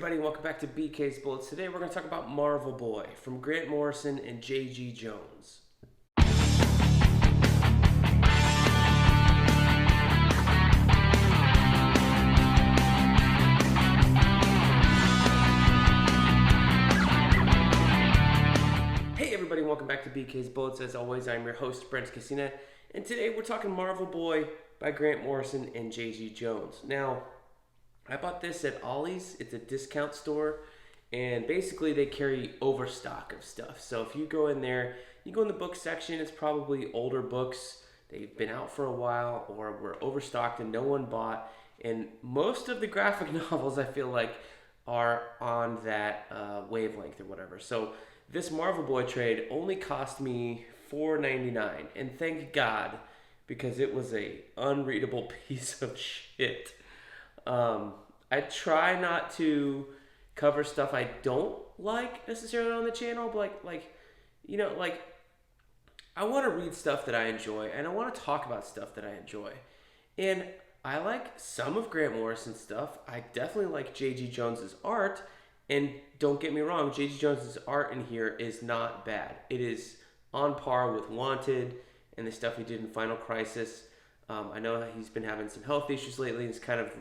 everybody, and welcome back to BK's Bullets. Today we're going to talk about Marvel Boy from Grant Morrison and J.d Jones. Hey everybody, and welcome back to BK's Bullets. As always, I'm your host, Brent, and today we're talking Marvel Boy by Grant Morrison and J.d Jones. Now, I bought this at Ollie's. It's a discount store, and basically they carry overstock of stuff. So if you go in there, you go in the book section, it's probably older books. They've been out for a while or were overstocked and no one bought. And most of the graphic novels, I feel like, are on that wavelength or whatever. So this Marvel Boy trade only cost me $4.99, and thank God, because it was a unreadable piece of shit. I try not to cover stuff I don't like necessarily on the channel, but like I want to read stuff that I enjoy, and I want to talk about stuff that I enjoy. And I like some of Grant Morrison's stuff. I definitely like J.d Jones'S Art, and don't get me wrong, J.d Jones'S Art in here is not bad. It is on par with Wanted and the stuff he did in Final Crisis. I know he's been having some health issues lately. He's kind of,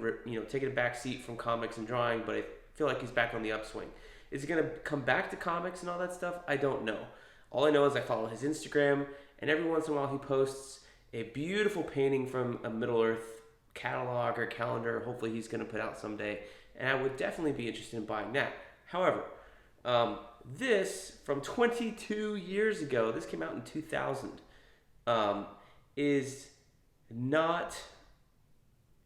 taking a back seat from comics and drawing, but I feel like he's back on the upswing. Is he going to come back to comics and all that stuff? I don't know. All I know is I follow his Instagram, and every once in a while he posts a beautiful painting from a Middle-earth catalog or calendar. Hopefully he's going to put out someday, and I would definitely be interested in buying that. However, this from 22 years ago, this came out in 2000, is not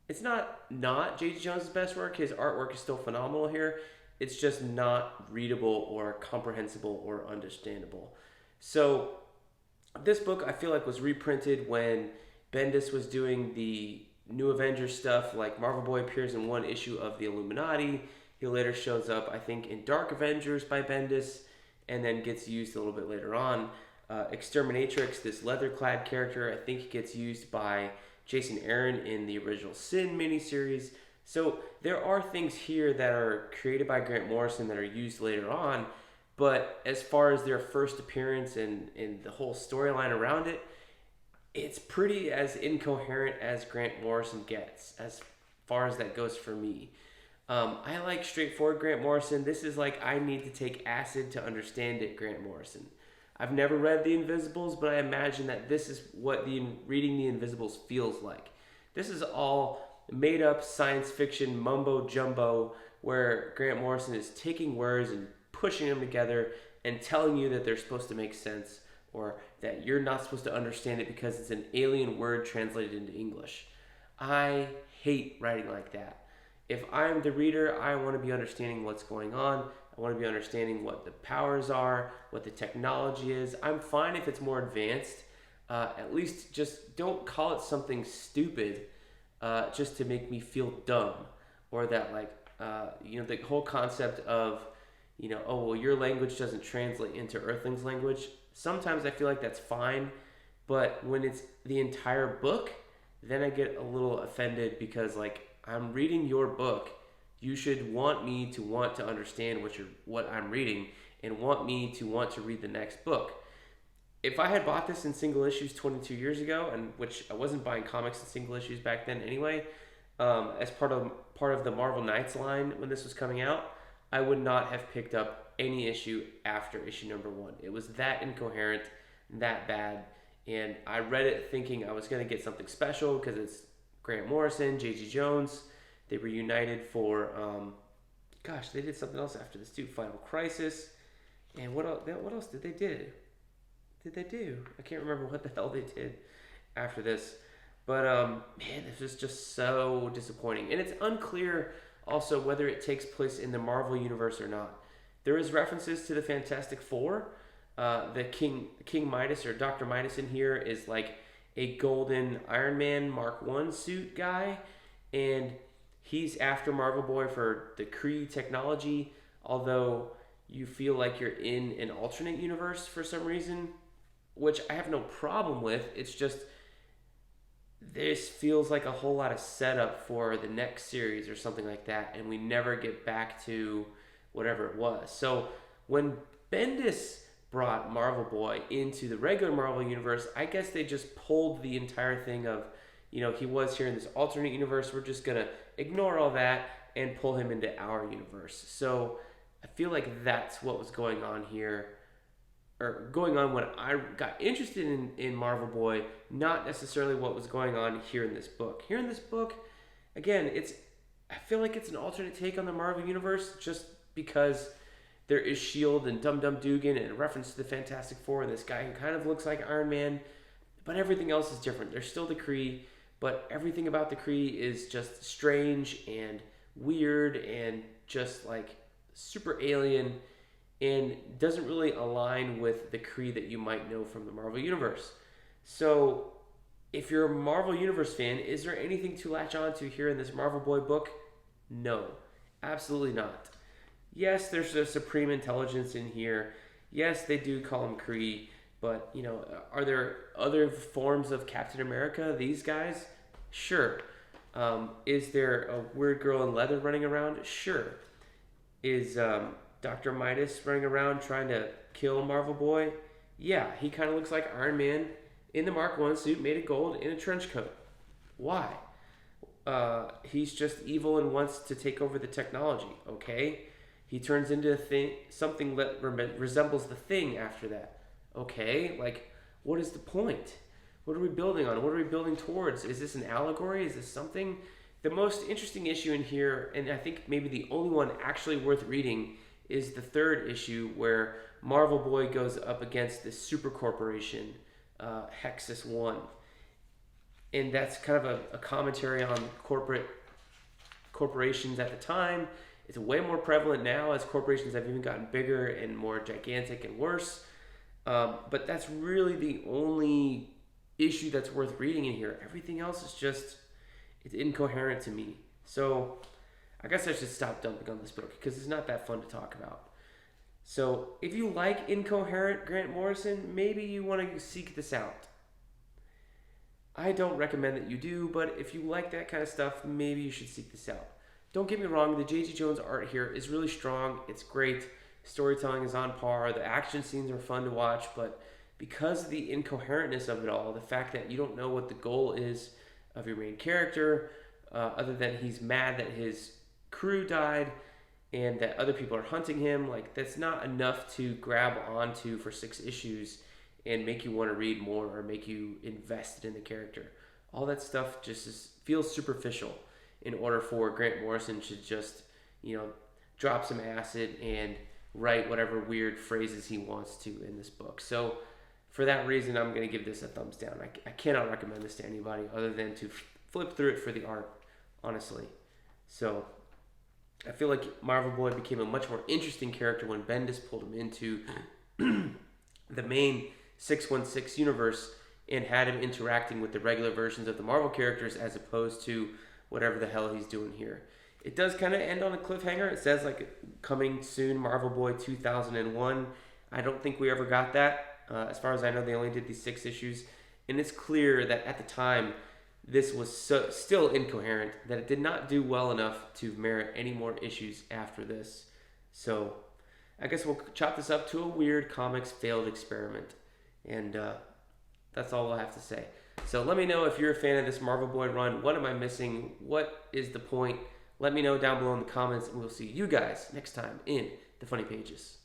J.d Jones's best work. His artwork is still phenomenal here. It's just not readable or comprehensible or understandable. So this book, I feel like, was reprinted when Bendis was doing the New Avengers stuff. Like, Marvel Boy appears in one issue of the Illuminati. He later shows up, I think, in Dark Avengers by Bendis, and then gets used a little bit later on. Exterminatrix, this leather-clad character, I think gets used by Jason Aaron in the original Sin miniseries. So there are things here that are created by Grant Morrison that are used later on, but as far as their first appearance and the whole storyline around it, it's pretty as incoherent as Grant Morrison gets, as far as that goes for me. I like straightforward Grant Morrison. This is like, I need to take acid to understand it, Grant Morrison. I've never read The Invisibles, but I imagine that this is what reading The Invisibles feels like. This is all made-up science fiction mumbo-jumbo where Grant Morrison is taking words and pushing them together and telling you that they're supposed to make sense, or that you're not supposed to understand it because it's an alien word translated into English. I hate writing like that. If I'm the reader, I want to be understanding what's going on. I want to be understanding what the powers are, what the technology is. I'm fine if it's more advanced. At least just don't call it something stupid just to make me feel dumb. Or that, the whole concept of, your language doesn't translate into Earthling's language. Sometimes I feel like that's fine, but when it's the entire book, then I get a little offended because, I'm reading your book. You should want me to want to understand what I'm reading and want me to want to read the next book. If I had bought this in single issues 22 years ago, and which I wasn't buying comics in single issues back then anyway, as part of the Marvel Knights line when this was coming out, I would not have picked up any issue after issue number 1. It was that incoherent, that bad, and I read it thinking I was going to get something special because it's Grant Morrison, J.d Jones. They were united for, they did something else after this too, Final Crisis. And what else did they do? I can't remember what the hell they did after this. But, this was just so disappointing. And it's unclear also whether it takes place in the Marvel Universe or not. There is references to the Fantastic Four. The King Midas, or Dr. Midas in here, is like a golden Iron Man Mark I suit guy. And he's after Marvel Boy for the Kree technology, although you feel like you're in an alternate universe for some reason, which I have no problem with. It's just this feels like a whole lot of setup for the next series or something like that, and we never get back to whatever it was. So when Bendis brought Marvel Boy into the regular Marvel universe, I guess they just pulled the entire thing of, he was here in this alternate universe. We're just going to ignore all that and pull him into our universe. So I feel like that's what was going on here, or going on when I got interested in Marvel Boy, not necessarily what was going on here in this book. Here in this book, again, I feel like it's an alternate take on the Marvel universe, just because there is S.H.I.E.L.D. and Dum Dum Dugan and a reference to the Fantastic Four and this guy who kind of looks like Iron Man, but everything else is different. There's still the Kree, but everything about the Kree is just strange and weird and just like super alien, and doesn't really align with the Kree that you might know from the Marvel Universe. So if you're a Marvel Universe fan, is there anything to latch on to here in this Marvel Boy book? No, absolutely not. Yes, there's a supreme intelligence in here. Yes, they do call him Kree, but, are there other forms of Captain America, these guys? Sure. Is there a weird girl in leather running around? Sure. Is Dr. Midas running around trying to kill Marvel Boy? Yeah, he kind of looks like Iron Man in the Mark I suit made of gold in a trench coat. Why? He's just evil and wants to take over the technology, okay? He turns into something that resembles the Thing after that. Okay, what is the point? What are we building on? What are we building towards? Is this an allegory? Is this something? The most interesting issue in here, and I think maybe the only one actually worth reading, is the third issue where Marvel Boy goes up against this super corporation, Hexus 1. And that's kind of a commentary on corporations at the time. It's way more prevalent now as corporations have even gotten bigger and more gigantic and worse. But that's really the only issue that's worth reading in here. Everything else is just, it's incoherent to me. So I guess I should stop dumping on this book because it's not that fun to talk about. So if you like incoherent Grant Morrison, maybe you want to seek this out. I don't recommend that you do, but if you like that kind of stuff, maybe you should seek this out. Don't get me wrong, the J.d Jones'S Art here is really strong. It's great. Storytelling is on par. The action scenes are fun to watch, but because of the incoherentness of it all, the fact that you don't know what the goal is of your main character, other than he's mad that his crew died and that other people are hunting him, that's not enough to grab onto for 6 issues and make you want to read more or make you invested in the character. All that stuff just feels superficial in order for Grant Morrison to just, drop some acid and write whatever weird phrases he wants to in this book. So for that reason, I'm going to give this a thumbs down. I cannot recommend this to anybody other than to flip through it for the art, honestly. So I feel like Marvel Boy became a much more interesting character when Bendis pulled him into the main 616 universe and had him interacting with the regular versions of the Marvel characters as opposed to whatever the hell he's doing here. It does kind of end on a cliffhanger. It says coming soon, Marvel Boy 2001. I don't think we ever got that. As far as I know, they only did these 6 issues. And it's clear that at the time, this was still incoherent, that it did not do well enough to merit any more issues after this. So I guess we'll chop this up to a weird comics failed experiment. And that's all I'll have to say. So let me know if you're a fan of this Marvel Boy run. What am I missing? What is the point? Let me know down below in the comments, and we'll see you guys next time in the Funny Pages.